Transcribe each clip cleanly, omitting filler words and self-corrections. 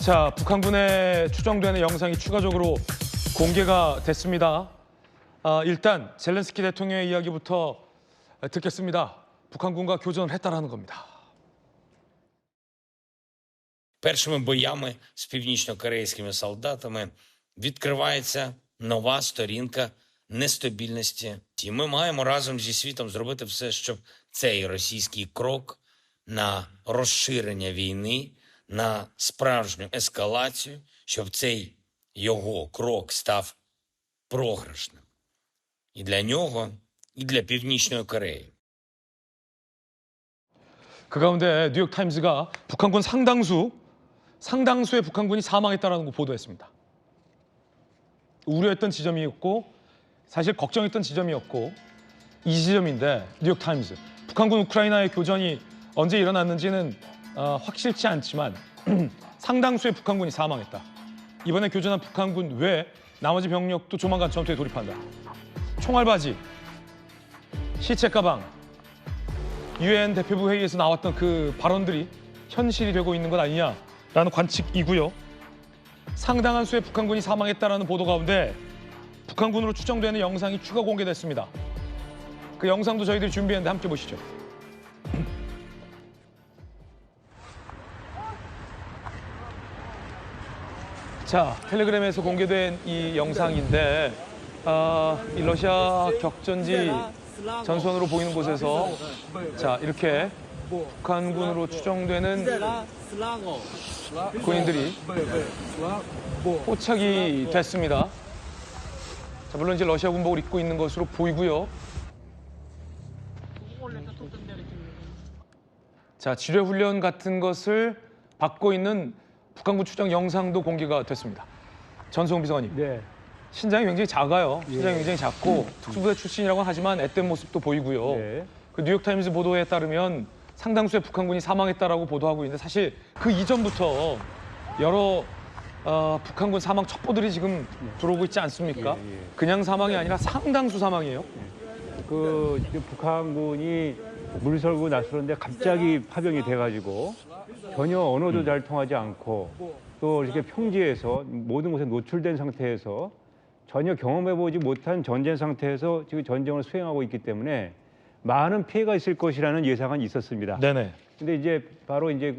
자, 북한군에 추정되는 영상이 추가적으로 공개가 됐습니다. 일단 젤렌스키 대통령의 이야기부터 듣겠습니다. 북한군과 교전을 했다라는 겁니다. Першими боями з північно-корейськими солдатами відкривається нова сторінка нестабільності. І ми маємо разом зі світом зробити все, щоб цей російський крок на розширення війни, на справжню ескалацію, щоб цей його крок став програшним. І для нього, і для Північної Кореї. 그 가운데 뉴욕타임즈가 북한군 상당수의 북한군이 사망했다라는 거 보도했습니다. 우려했던 지점이었고 사실 걱정했던 지점이었고 이 지점인데 뉴욕타임즈 북한군 우크라이나의 교전이 언제 일어났는지는 확실치 않지만 상당수의 북한군이 사망했다. 이번에 교전한 북한군 외 나머지 병력도 조만간 전투에 돌입한다. 총알바지, 시체 가방, 유엔 대표부 회의에서 나왔던 그 발언들이 현실이 되고 있는 것 아니냐라는 관측이고요. 상당한 수의 북한군이 사망했다라는 보도 가운데 북한군으로 추정되는 영상이 추가 공개됐습니다. 그 영상도 저희들이 준비했는데 함께 보시죠. 자, 텔레그램에서 공개된 이 영상인데 이 러시아 격전지 전선으로 보이는 곳에서 자 이렇게 북한군으로 추정되는 군인들이 포착이 됐습니다. 자, 물론 이제 러시아 군복을 입고 있는 것으로 보이고요. 자, 지뢰 훈련 같은 것을 받고 있는 북한군 추정 영상도 공개가 됐습니다. 전수홍 비서관님. 네. 신장이 굉장히 작아요. 신장이 굉장히 작고 특수부대 출신이라고 하지만 앳된 모습도 보이고요. 네. 그 뉴욕타임즈 보도에 따르면 상당수의 북한군이 사망했다라고 보도하고 있는데 사실 그 이전부터 여러 북한군 사망 첩보들이 지금 들어오고 있지 않습니까? 예. 그냥 사망이 아니라 상당수 사망이에요. 이제 북한군이 물설고 나서는데 갑자기 파병이 돼가지고 전혀 언어도 잘 통하지 않고 또 이렇게 평지에서 모든 곳에 노출된 상태에서 전혀 경험해보지 못한 전쟁 상태에서 지금 전쟁을 수행하고 있기 때문에 많은 피해가 있을 것이라는 예상은 있었습니다. 네네. 근데 이제 바로 이제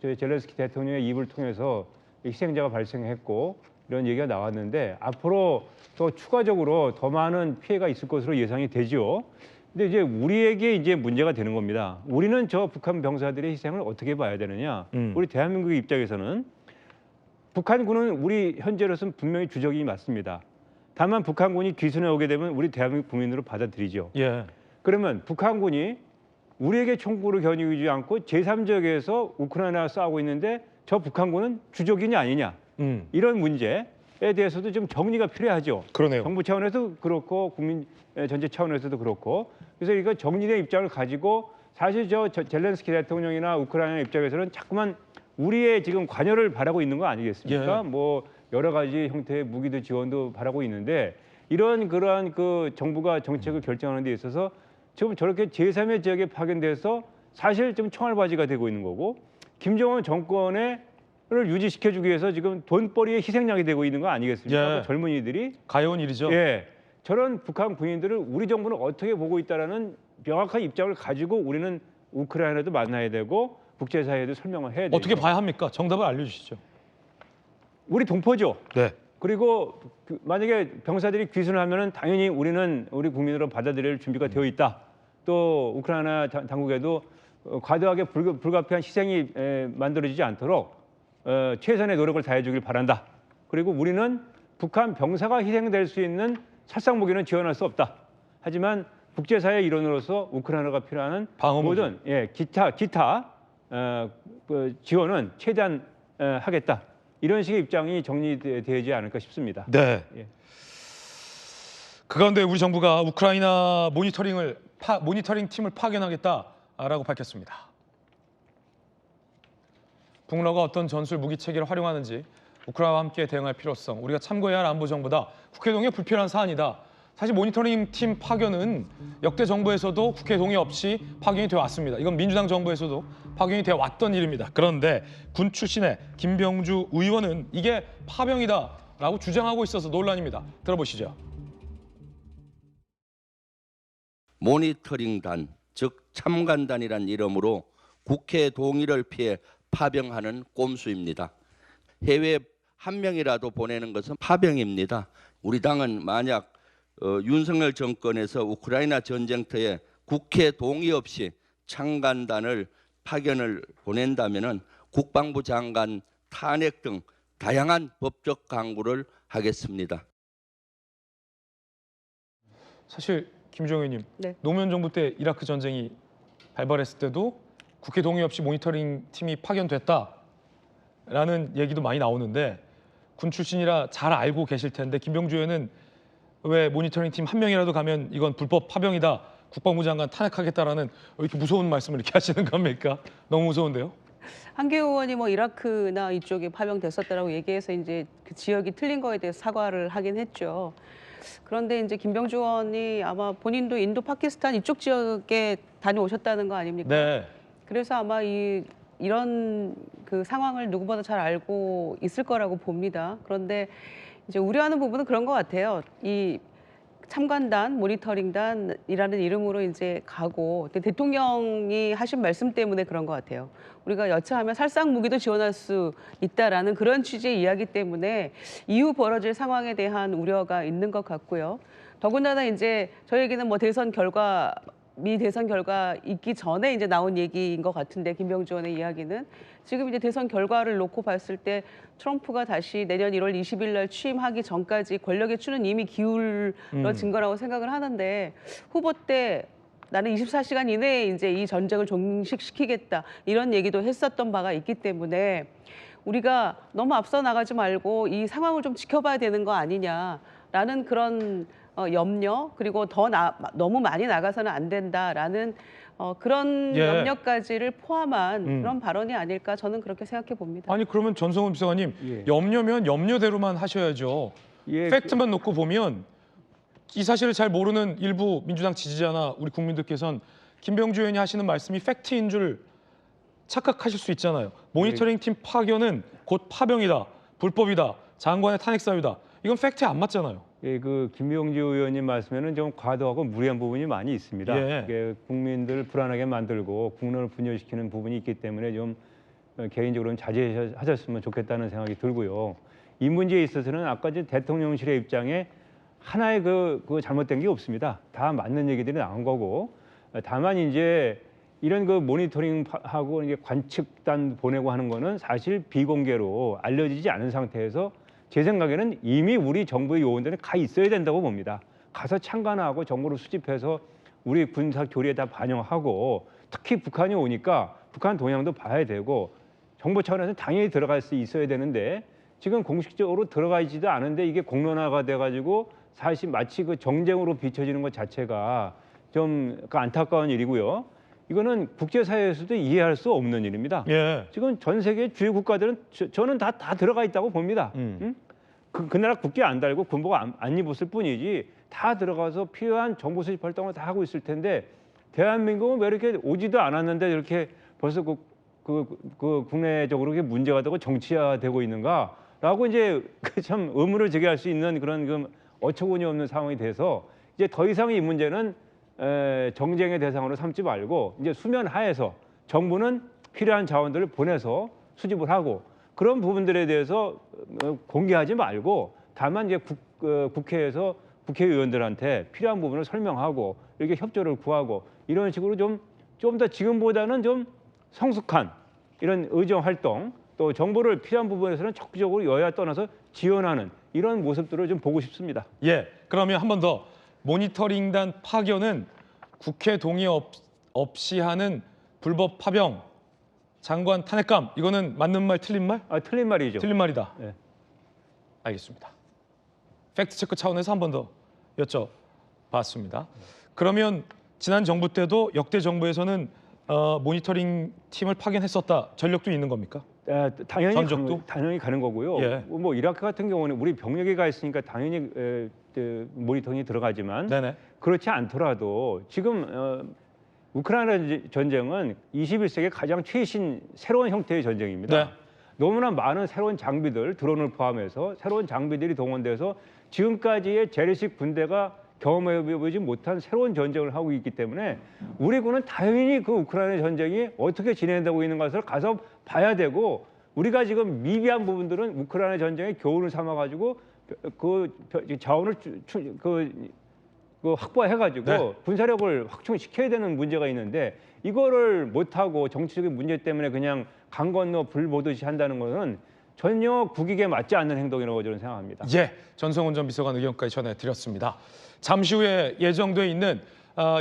저희 젤렌스키 대통령의 입을 통해서 희생자가 발생했고 이런 얘기가 나왔는데 앞으로 더 추가적으로 더 많은 피해가 있을 것으로 예상이 되죠. 근데 이제 우리에게 이제 문제가 되는 겁니다. 우리는 저 북한 병사들의 희생을 어떻게 봐야 되느냐? 우리 대한민국의 입장에서는 북한군은 우리 현재로서는 분명히 주적이 맞습니다. 다만 북한군이 귀순해 오게 되면 우리 대한민국 국민으로 받아들이죠. 예. 그러면 북한군이 우리에게 총구를 겨누지 않고 제3지역에서 우크라이나와 싸우고 있는데 저 북한군은 주적이냐 아니냐 이런 문제에 대해서도 좀 정리가 필요하죠. 그러네요. 정부 차원에서도 그렇고 국민 전체 차원에서도 그렇고 그래서 이거 정리된 입장을 가지고 사실 저 젤렌스키 대통령이나 우크라이나 입장에서는 자꾸만 우리의 지금 관여를 바라고 있는 거 아니겠습니까? 예. 뭐 여러 가지 형태의 무기도 지원도 바라고 있는데 그러한 그 정부가 정책을 결정하는 데 있어서 지금 저렇게 제3의 지역에 파견돼서 사실 좀 총알바지가 되고 있는 거고 김정은 정권을 유지시켜주기 위해서 지금 돈벌이의 희생양이 되고 있는 거 아니겠습니까? 예. 그 젊은이들이 가여운 일이죠. 예, 저런 북한 군인들을 우리 정부는 어떻게 보고 있다라는 명확한 입장을 가지고 우리는 우크라이나도 만나야 되고 국제사회에도 설명을 해야 되죠. 어떻게 봐야 합니까? 정답을 알려주시죠. 우리 동포죠. 네. 그리고 만약에 병사들이 귀순을 하면은 당연히 우리는 우리 국민으로 받아들일 준비가 되어 있다. 또 우크라이나 당국에도 과도하게 불가피한 희생이 만들어지지 않도록 최선의 노력을 다해주길 바란다. 그리고 우리는 북한 병사가 희생될 수 있는 살상 무기는 지원할 수 없다. 하지만 국제사회 일원으로서 우크라이나가 필요한 모든 기타 지원은 최대한 하겠다. 이런 식의 입장이 정리되지 않을까 싶습니다. 네. 예. 그 가운데 우리 정부가 우크라이나 모니터링 팀을 파견하겠다라고 밝혔습니다. 북러가 어떤 전술 무기 체계를 활용하는지 우크라이나와 함께 대응할 필요성, 우리가 참고해야 할 안보 정보다 국회 동의 불필요한 사안이다. 사실 모니터링 팀 파견은 역대 정부에서도 국회 동의 없이 파견이 되어 왔습니다. 이건 민주당 정부에서도 파견이 되어 왔던 일입니다. 그런데 군 출신의 김병주 의원은 이게 파병이다라고 주장하고 있어서 논란입니다. 들어보시죠. 모니터링단, 즉 참관단이란 이름으로 국회 동의를 피해 파병하는 꼼수입니다. 해외 한 명이라도 보내는 것은 파병입니다. 우리 당은 만약 윤석열 정권에서 우크라이나 전쟁터에 국회 동의 없이 참관단을 파견을 보낸다면은 국방부 장관 탄핵 등 다양한 법적 강구를 하겠습니다. 사실 김종현 의원님, 네. 노무현 정부 때 이라크 전쟁이 발발했을 때도 국회 동의 없이 모니터링 팀이 파견됐다라는 얘기도 많이 나오는데 군 출신이라 잘 알고 계실 텐데 김병주 의원은 왜 모니터링 팀 한 명이라도 가면 이건 불법 파병이다, 국방부 장관 탄핵하겠다라는 왜 이렇게 무서운 말씀을 이렇게 하시는 겁니까? 너무 무서운데요? 한교 의원이 뭐 이라크나 이쪽에 파병됐었다라고 얘기해서 이제 그 지역이 틀린 거에 대해서 사과를 하긴 했죠. 그런데 이제 김병주 의원이 아마 본인도 인도 파키스탄 이쪽 지역에 다녀오셨다는 거 아닙니까? 네. 그래서 아마 이런 그 상황을 누구보다 잘 알고 있을 거라고 봅니다. 그런데 이제 우려하는 부분은 그런 것 같아요. 이 참관단, 모니터링단이라는 이름으로 이제 가고 대통령이 하신 말씀 때문에 그런 것 같아요. 우리가 여차하면 살상 무기도 지원할 수 있다라는 그런 취지의 이야기 때문에 이후 벌어질 상황에 대한 우려가 있는 것 같고요. 더군다나 이제 저에게는 뭐 미 대선 결과 있기 전에 이제 나온 얘기인 것 같은데 김병주 의원의 이야기는 지금 이제 대선 결과를 놓고 봤을 때 트럼프가 다시 내년 1월 20일 날 취임하기 전까지 권력의 추는 이미 기울어진 거라고 생각을 하는데 후보 때 나는 24시간 이내에 이제 이 전쟁을 종식시키겠다 이런 얘기도 했었던 바가 있기 때문에 우리가 너무 앞서 나가지 말고 이 상황을 좀 지켜봐야 되는 거 아니냐라는 그런 염려 그리고 너무 많이 나가서는 안 된다라는 그런 예. 염려까지를 포함한 그런 발언이 아닐까 저는 그렇게 생각해 봅니다. 아니 그러면 전성훈 비서관님, 예. 염려면 염려대로만 하셔야죠. 예, 팩트만 놓고 보면 이 사실을 잘 모르는 일부 민주당 지지자나 우리 국민들께서는 김병주 의원이 하시는 말씀이 팩트인 줄 착각하실 수 있잖아요. 모니터링 팀 파견은 곧 파병이다, 불법이다, 장관의 탄핵 사유다. 이건 팩트에 안 맞잖아요. 예, 그 김병주 의원님 말씀에는 좀 과도하고 무리한 부분이 많이 있습니다. 예. 이게 국민들을 불안하게 만들고 국론을 분열시키는 부분이 있기 때문에 좀 개인적으로는 자제하셨으면 좋겠다는 생각이 들고요. 이 문제에 있어서는 아까 이제 대통령실의 입장에 하나의 그 잘못된 게 없습니다. 다 맞는 얘기들이 나온 거고 다만 이제 이런 그 모니터링하고 이게 관측단 보내고 하는 거는 사실 비공개로 알려지지 않은 상태에서 제 생각에는 이미 우리 정부의 요원들은 가 있어야 된다고 봅니다. 가서 참관하고 정보를 수집해서 우리 군사 교리에 다 반영하고 특히 북한이 오니까 북한 동향도 봐야 되고 정보 차원에서 당연히 들어갈 수 있어야 되는데 지금 공식적으로 들어가 있지도 않은데 이게 공론화가 돼가지고 사실 마치 그 정쟁으로 비춰지는 것 자체가 좀 안타까운 일이고요. 이거는 국제사회에서도 이해할 수 없는 일입니다. 예. 지금 전 세계 주요 국가들은 저는 다 들어가 있다고 봅니다. 응? 그 나라 국기 안 달고 군복 안 입었을 뿐이지 다 들어가서 필요한 정보 수집 활동을 다 하고 있을 텐데 대한민국은 왜 이렇게 오지도 않았는데 이렇게 벌써 국내적으로 이게 문제가 되고 정치화되고 있는가라고 이제 참 의문을 제기할 수 있는 그런 어처구니 없는 상황이 돼서 이제 더 이상 이 문제는 정쟁의 대상으로 삼지 말고 이제 수면 하에서 정부는 필요한 자원들을 보내서 수집을 하고 그런 부분들에 대해서 공개하지 말고 다만 이제 국회에서 국회의원들한테 필요한 부분을 설명하고 이렇게 협조를 구하고 이런 식으로 좀 더 지금보다는 좀 성숙한 이런 의정 활동 또 정보를 필요한 부분에서는 적극적으로 여야 떠나서 지원하는 이런 모습들을 좀 보고 싶습니다. 예. 그러면 한 번 더 모니터링단 파견은 국회 동의 없이 하는 불법 파병, 장관 탄핵감 이거는 맞는 말 틀린 말? 틀린 말이죠. 틀린 말이다. 네. 알겠습니다. 팩트 체크 차원에서 한 번 더 여쭤봤습니다. 그러면 지난 정부 때도 역대 정부에서는 모니터링 팀을 파견했었다. 전력도 있는 겁니까? 당연히 전적도? 당연히 가는 거고요. 예. 뭐 이라크 같은 경우는 우리 병력이 가 있으니까 당연히 모니터링이 들어가지만 네네. 그렇지 않더라도 지금 우크라이나 전쟁은 21세기 가장 최신 새로운 형태의 전쟁입니다. 네. 너무나 많은 새로운 장비들, 드론을 포함해서 새로운 장비들이 동원돼서 지금까지의 재래식 군대가 경험해보지 못한 새로운 전쟁을 하고 있기 때문에 우리 군은 당연히 그 우크라이나 전쟁이 어떻게 진행되고 있는 것을 가서 봐야 되고, 우리가 지금 미비한 부분들은 우크라이나 전쟁의 교훈을 삼아가지고 그 자원을 확보해가지고 네. 군사력을 확충시켜야 되는 문제가 있는데, 이거를 못하고 정치적인 문제 때문에 그냥 강 건너 불 보듯이 한다는 것은 전혀 국익에 맞지 않는 행동이라고 저는 생각합니다. 예, 전성훈 전 비서관 의견까지 전해드렸습니다. 잠시 후에 예정돼 있는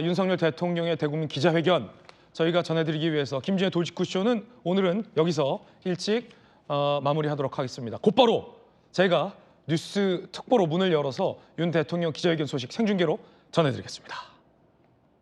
윤석열 대통령의 대국민 기자회견 저희가 전해드리기 위해서 김준의 돌직구쇼는 오늘은 여기서 일찍 마무리하도록 하겠습니다. 곧바로 제가 뉴스 특보로 문을 열어서 윤 대통령 기자회견 소식 생중계로 전해드리겠습니다.